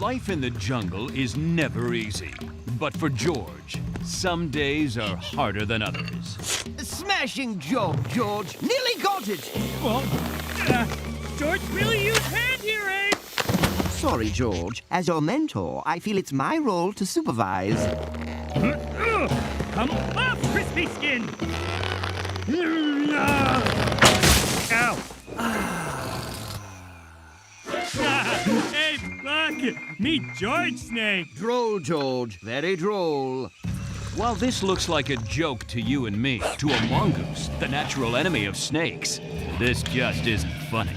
Life in the jungle is never easy. But for George, some days are harder than others. Smashing job, George. Nearly got it. Well, George really used hand here, Ape. Sorry, George. As your mentor, I feel it's my role to supervise. Come off, crispy skin. Ow. Ape, look. Meet George Snake. Droll, George. Very droll. While this looks like a joke to you and me, to a mongoose, the natural enemy of snakes, this just isn't funny.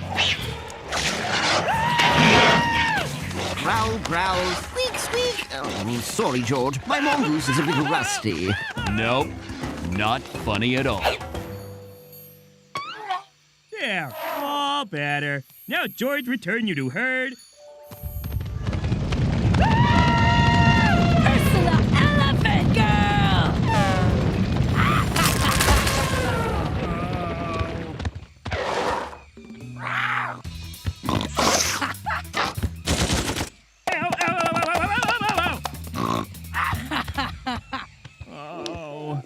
Growl, growl, squeak, squeak. Oh, sorry, George. My mongoose is a little rusty. Nope, not funny at all. There, all better. Now, George, return you to herd. Ursula, elephant girl! Oh,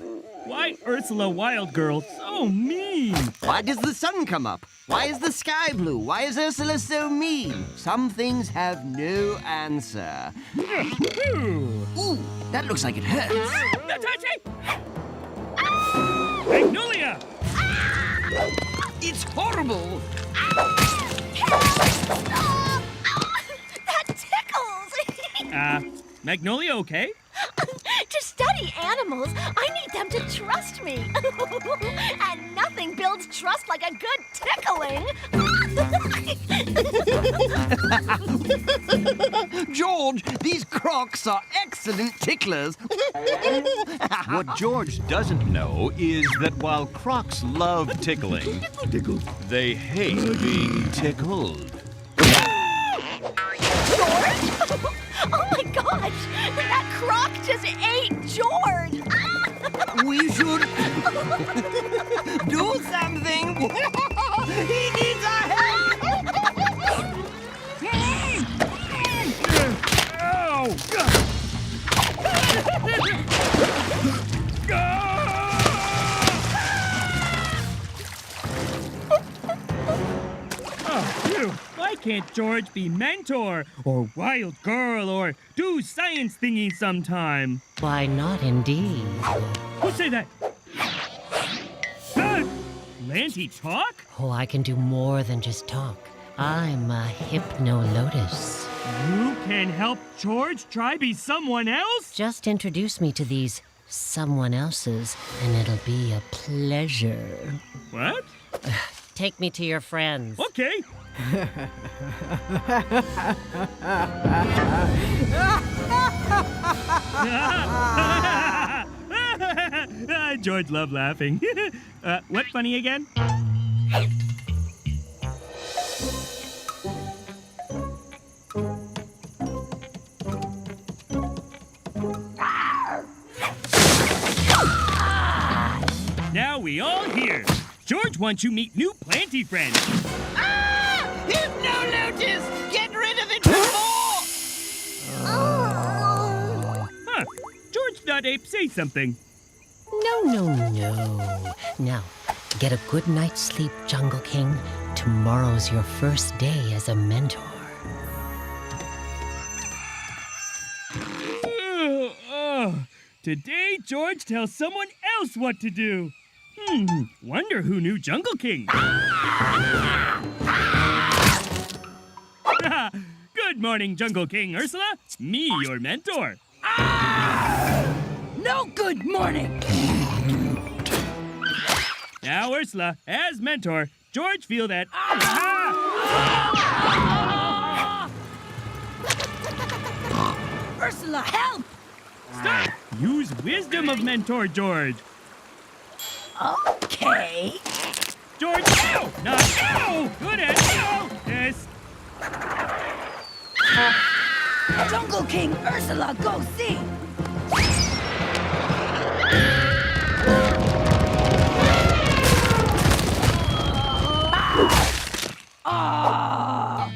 why Ursula Wild Girl so mean? Why does the sun come up? Why is the sky blue? Why is Ursula so mean? Some things have no answer. Ooh, that looks like it hurts. No touching! Magnolia! It's horrible. That tickles! Magnolia okay? To study animals, I need them to trust me. And nothing builds trust like a good tickling. George, these crocs are excellent ticklers. What George doesn't know is that while crocs love tickling, they hate being tickled. Oh my gosh! That croc just ate George! We should do something. He needs our help. Oh, phew. Why can't George be mentor, or wild girl, or do science thingy sometime? Why not, indeed? Who say that? Lanty talk? Oh, I can do more than just talk. I'm a hypno-lotus. You can help George try be someone else? Just introduce me to these someone else's, and it'll be a pleasure. What? Take me to your friends. Okay. George loved laughing. What funny again? Now we all here. George wants you meet new planty friends. Hypno-lotus! Get rid of it before! Huh. George thought Ape say something. No. Now, get a good night's sleep, Jungle King. Tomorrow's your first day as a mentor. Today, George tells someone else what to do. Wonder who knew Jungle King. Good morning, Jungle King Ursula. Me, your mentor. No good morning! Now, Ursula, as mentor, George feel that... Ursula, help! Stop! Use wisdom of mentor, George. Okay. George, ow! Not ow! Good at ow! Yes. Jungle King, Ursula, go see!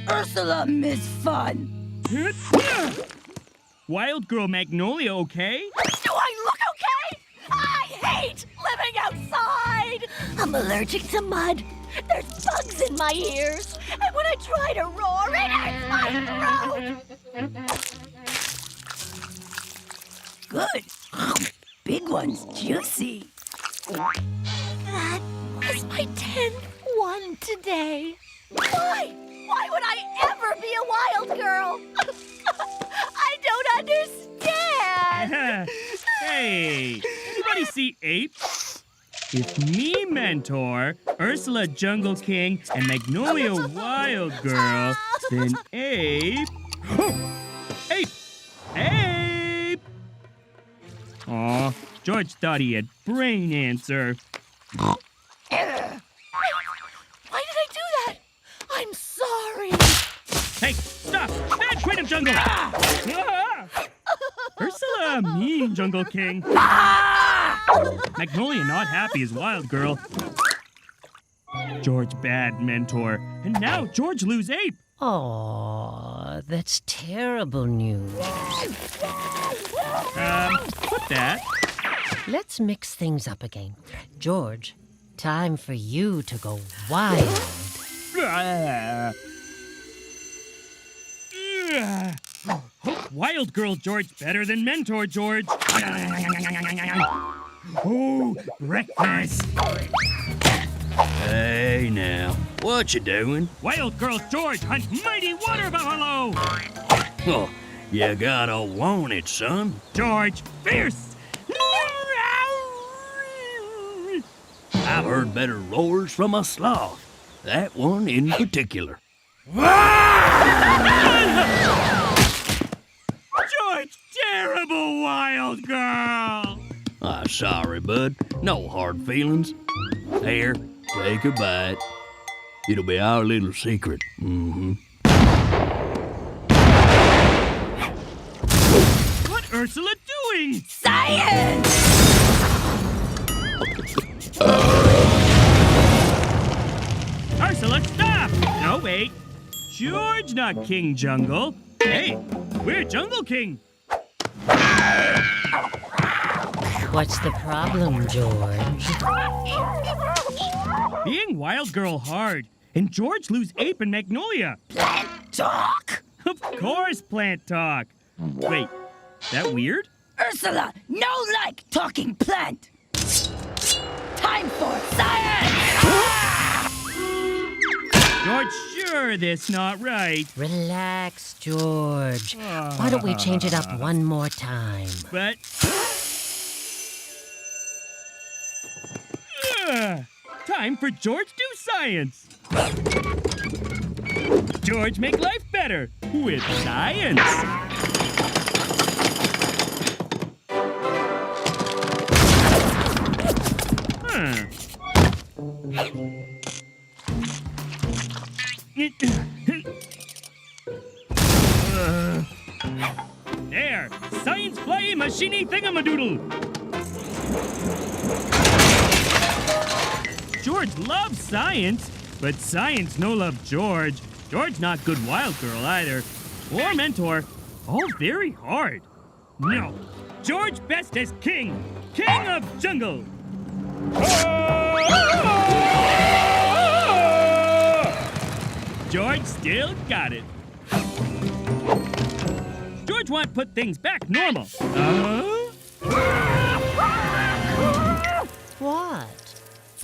Ursula, Miss Fun. Wild girl Magnolia, okay? Do I look okay? I hate living outside. I'm allergic to mud. There's bugs in my ears. And when I try to roar, it hurts my throat. Good. Big one's juicy. That was my 10th one today. Why? Why would I ever be a wild girl? I don't understand. Hey, anybody see Ape? If me, Mentor, Ursula Jungle King, and Magnolia Wild Girl, then Ape... Ape! Ape! Aw, George thought he had brain answer. Why did I do that? I'm sorry. Hey, stop! Bad queen of jungle! Ah! Ursula, mean Jungle King. Magnolia not happy as Wild Girl. George bad Mentor. And now George lose Ape. Oh, that's terrible news. Put that. Let's mix things up again. George, time for you to go wild. Wild Girl George better than Mentor George. Oh, breakfast. Hey now, what you doing? Wild Girl George hunt mighty water buffalo. Oh, you gotta want it, son. George fierce. I've heard better roars from a sloth. That one in particular. George, terrible Wild Girl. Sorry, bud. No hard feelings. Here, take a bite. It'll be our little secret. What Ursula doing? Science! Ursula, stop! No, wait. George, not King Jungle. Hey, we're Jungle King. What's the problem, George? Being Wild Girl hard, and George lose Ape and Magnolia. Plant talk! Of course, plant talk. Wait, that weird? Ursula, no like talking plant. Time for science! George, sure this not right. Relax, George. Why don't we change it up one more time? But... time for George do science. George make life better with science. There, science flying machiney thingamadoodle. George loves science, but science no love George. George not good Wild Girl either, or Mentor. All very hard. No, George best as king, king of jungle. George still got it. George want put things back normal. What?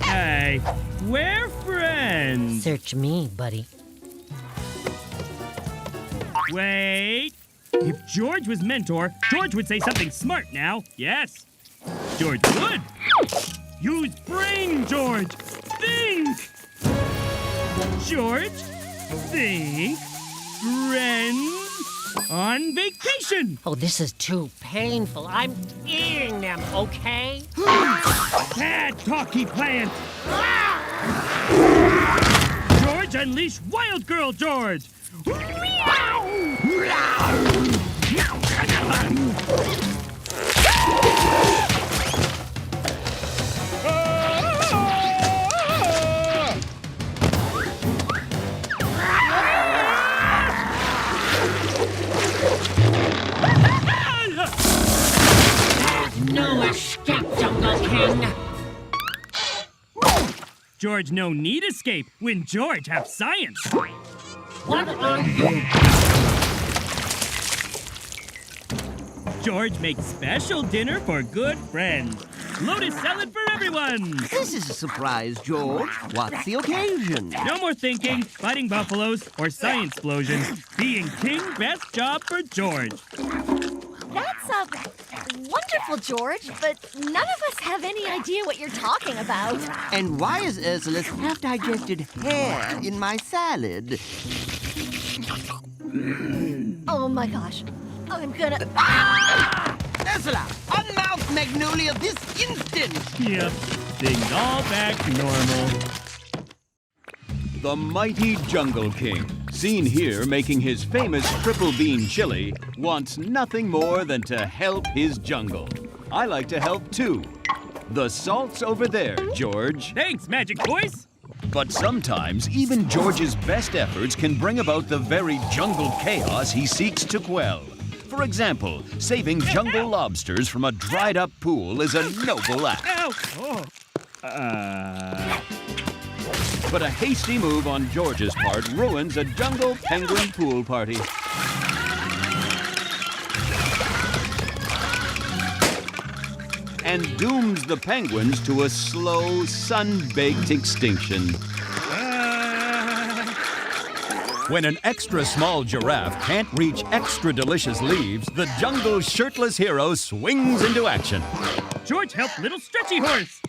Hey, we're friends. Search me, buddy. Wait. If George was Mentor, George would say something smart now. Yes. George would. Use brain, George. Think. George, think. Friends on vacation. Oh, this is too painful. I'm eating them, okay? Bad talky plant. George, unleash Wild Girl George. No escape, Jungle King. George no need escape when George have science. What are you? George makes special dinner for good friends. Lotus salad for everyone. This is a surprise, George. What's the occasion? No more thinking, fighting buffaloes, or science explosions. Being king, best job for George. That's wonderful, George, but none of us have any idea what you're talking about. And why is Ursula's half-digested hair in my salad? Oh my gosh. I'm gonna... Ursula, unmouth Magnolia this instant! Yep, things all back to normal. The mighty Jungle King, seen here making his famous triple bean chili, wants nothing more than to help his jungle. I like to help too. The salt's over there, George. Thanks, Magic Voice. But sometimes even George's best efforts can bring about the very jungle chaos he seeks to quell. For example, saving jungle lobsters from a dried-up pool is a noble act. Ow! But a hasty move on George's part ruins a jungle penguin pool party. And dooms the penguins to a slow, sun-baked extinction. When an extra small giraffe can't reach extra delicious leaves, the jungle's shirtless hero swings into action. George helped little stretchy horse.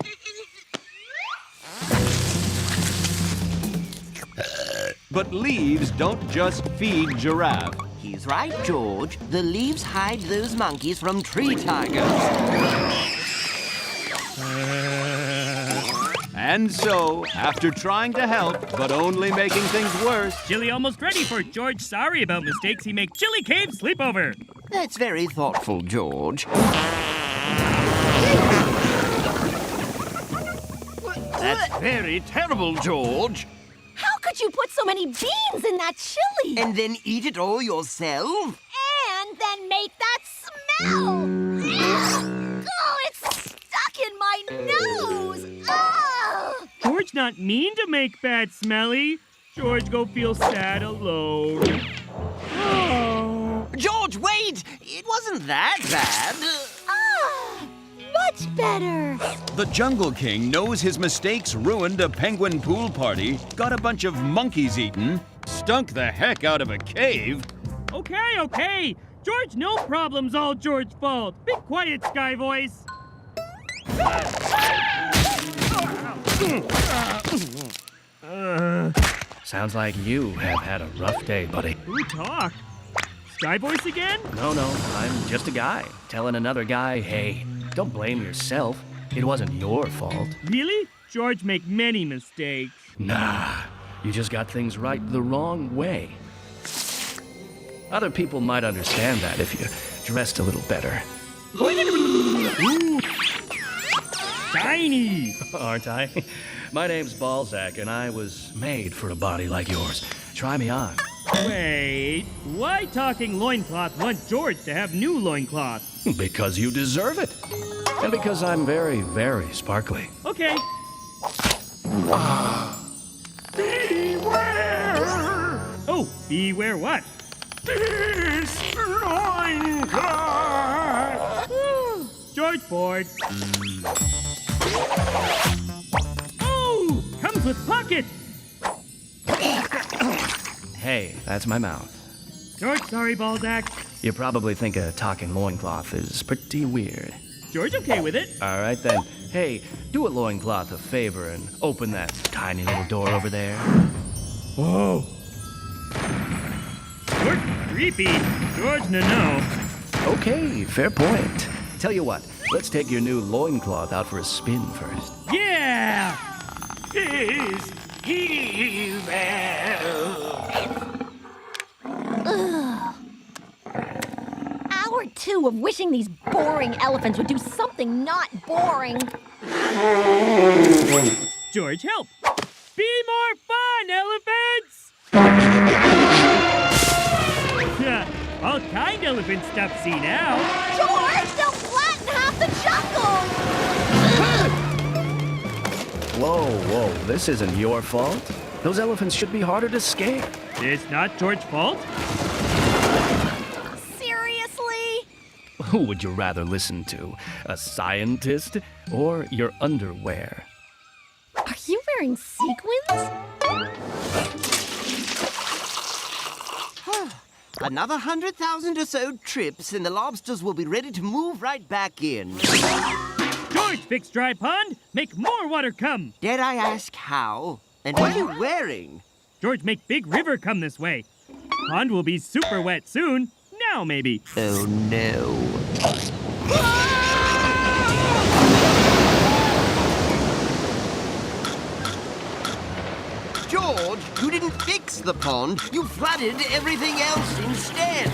But leaves don't just feed giraffe. He's right, George. The leaves hide those monkeys from tree tigers. And so, after trying to help, but only making things worse, Chili almost ready for George sorry about mistakes he make Chili Cave sleepover. That's very thoughtful, George. That's very terrible, George. How could you put so many beans in that chili? And then eat it all yourself? And then make that smell! Oh, it's stuck in my nose! Oh! George not mean to make bad smelly. George go feel sad alone. Oh. George, wait! It wasn't that bad. Ah, much better. The Jungle King knows his mistakes ruined a penguin pool party, got a bunch of monkeys eaten, stunk the heck out of a cave. Okay. George, no problem's all George's fault. Be quiet, Sky Voice. Sounds like you have had a rough day, buddy. Who talked? Sky Voice again? No, I'm just a guy telling another guy, hey, don't blame yourself. It wasn't your fault. Really? George make many mistakes. Nah, you just got things right the wrong way. Other people might understand that if you dressed a little better. Ooh. Shiny! Aren't I? My name's Balzac, and I was made for a body like yours. Try me on. Wait, why talking loincloth want George to have new loincloth? Because you deserve it. And because I'm very, very sparkly. Okay. Beware! Oh, beware what? This loincloth! George bored. Oh, comes with pocket. Hey, that's my mouth. George, sorry, Balzac. You probably think a talking loincloth is pretty weird. George okay with it. All right, then. Hey, do a loincloth a favor and open that tiny little door over there. Whoa. George creepy. George no. Okay, fair point. Tell you what, let's take your new loincloth out for a spin first. Yeah! Is he Hour 2 of wishing these boring elephants would do something not boring. George, help! Be more fun, elephants! Yeah, all kind elephant stuff see now. George, they'll flatten half the jungle! Whoa, this isn't your fault. Those elephants should be harder to scare. It's not George's fault. Seriously? Who would you rather listen to? A scientist or your underwear? Are you wearing sequins? Another 100,000 or so trips, and the lobsters will be ready to move right back in. George, fix dry pond. Make more water come. Dare I ask how? And what are you wearing? George, make big river come this way. Pond will be super wet soon. Now, maybe. Oh, no. George, you didn't fix the pond. You flooded everything else instead.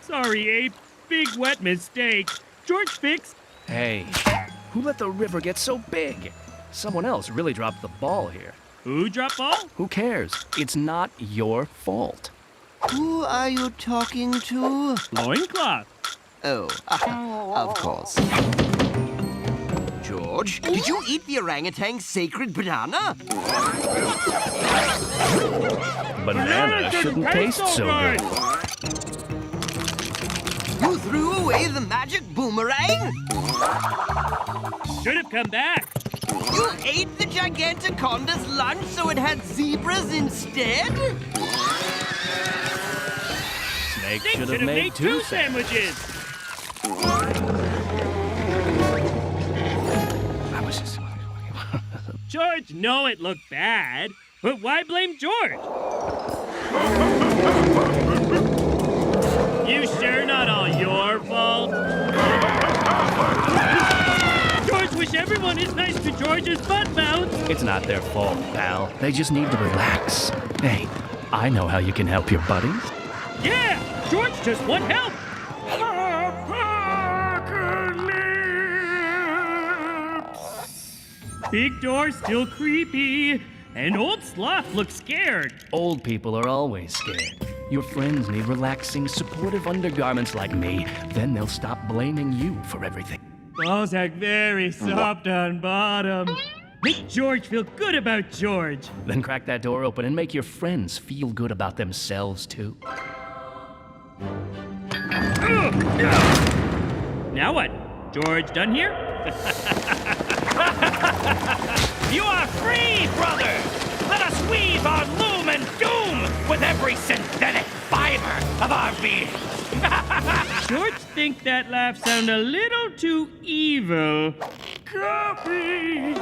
Sorry, Ape. Big wet mistake. George fixed. Hey, who let the river get so big? Someone else really dropped the ball here. Who dropped ball? Who cares? It's not your fault. Who are you talking to? Loincloth. Oh, of course. George, did you eat the orangutan's sacred banana? Banana shouldn't taste so good. You threw away the magic boomerang? Should have come back. You ate the Gigantoconda's lunch so it had zebras instead? Snake They should have made two sandwiches. I was just... George, know it looked bad, but why blame George? You sure not all your fault? George, wish everyone is nice to George's butt mouth. It's not their fault, pal. They just need to relax. Hey, I know how you can help your buddies. Yeah, George just want help. Big door still creepy, and old sloth looks scared. Old people are always scared. Your friends need relaxing, supportive undergarments like me. Then they'll stop blaming you for everything. Balls are very soft on bottom. Make George feel good about George. Then crack that door open and make your friends feel good about themselves, too. Now what? George done here? You are free, brother! Let us weave our loom and doom with every synthetic fiber of our being! George think that laugh sound a little too evil. Copy!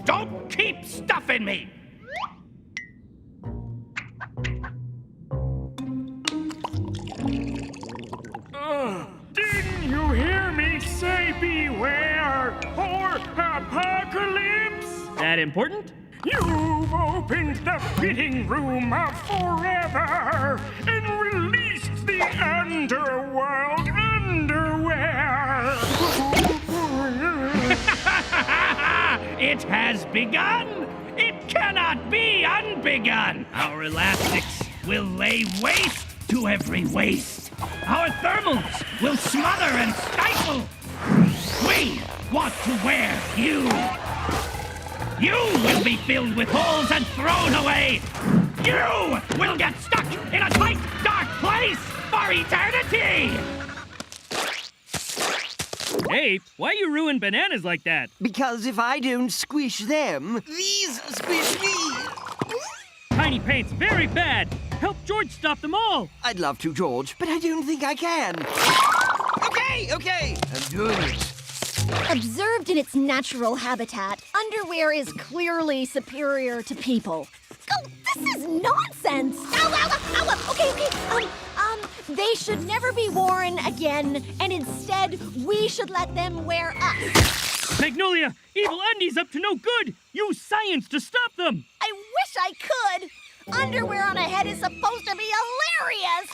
Don't keep stuffing me! Didn't you hear me say beware or apocalypse? That important? You've opened the fitting room of forever and released the underworld underwear. It has begun! It cannot be unbegun! Our elastics will lay waste to every waist. Our thermals will smother and stifle. We want to wear you. You will be filled with holes and thrown away. You will get stuck in a tight, dark place for eternity. Hey, why you ruin bananas like that? Because if I don't squish them, these squish me. Tiny paint's very bad. Help George stop them all. I'd love to, George, but I don't think I can. Okay, I'm doing it. Observed in its natural habitat, underwear is clearly superior to people. Oh, this is nonsense! Okay. They should never be worn again, and instead, we should let them wear us. Magnolia, evil undies up to no good. Use science to stop them. I wish I could. Underwear on a head is supposed to be hilarious.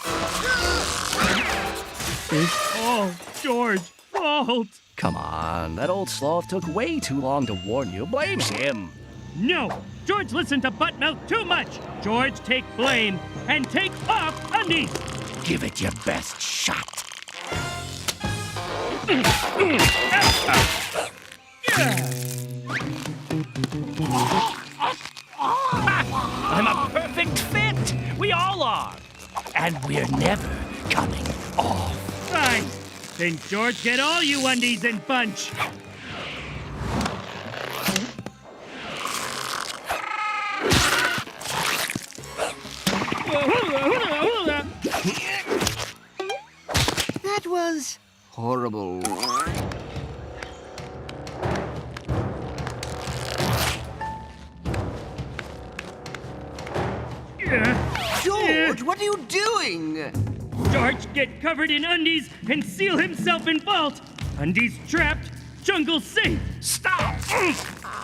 It's all George's fault. Come on, that old sloth took way too long to warn you. Blame him. No, George listened to Buttmouth too much. George, take blame and take off undies. Give it your best shot. I'm a perfect fit. We all are. And we're never coming off. Fine. Then George, get all you undies and bunch. That was horrible. George, what are you doing? George, get covered in undies and seal himself in vault. Undies trapped, jungle safe. Stop!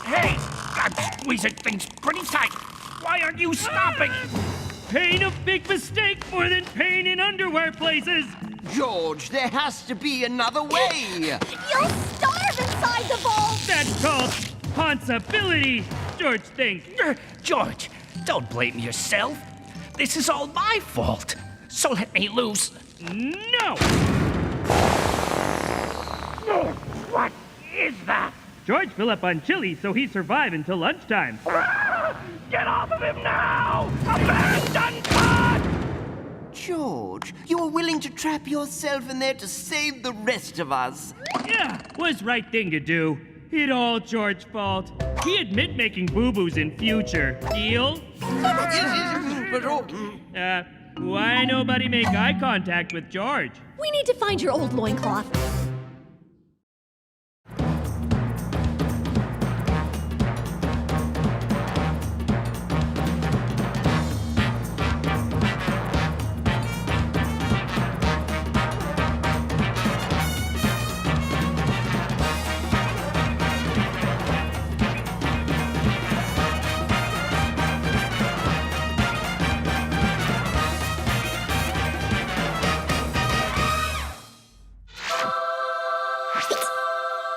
Hey, I'm squeezing things pretty tight. Why aren't you stopping? Pain a big mistake more than pain in underwear places. George, there has to be another way. You'll starve inside the vault! That's called responsibility, George thinks. George, don't blame yourself. This is all my fault. So let me loose. No! What is that? George fill up on chili so he survive until lunchtime. Get off of him now! Abandon God! George, you were willing to trap yourself in there to save the rest of us. Yeah, was right thing to do. It all George's fault. He admit making boo-boos in future. Deal? Why nobody make eye contact with George? We need to find your old loincloth.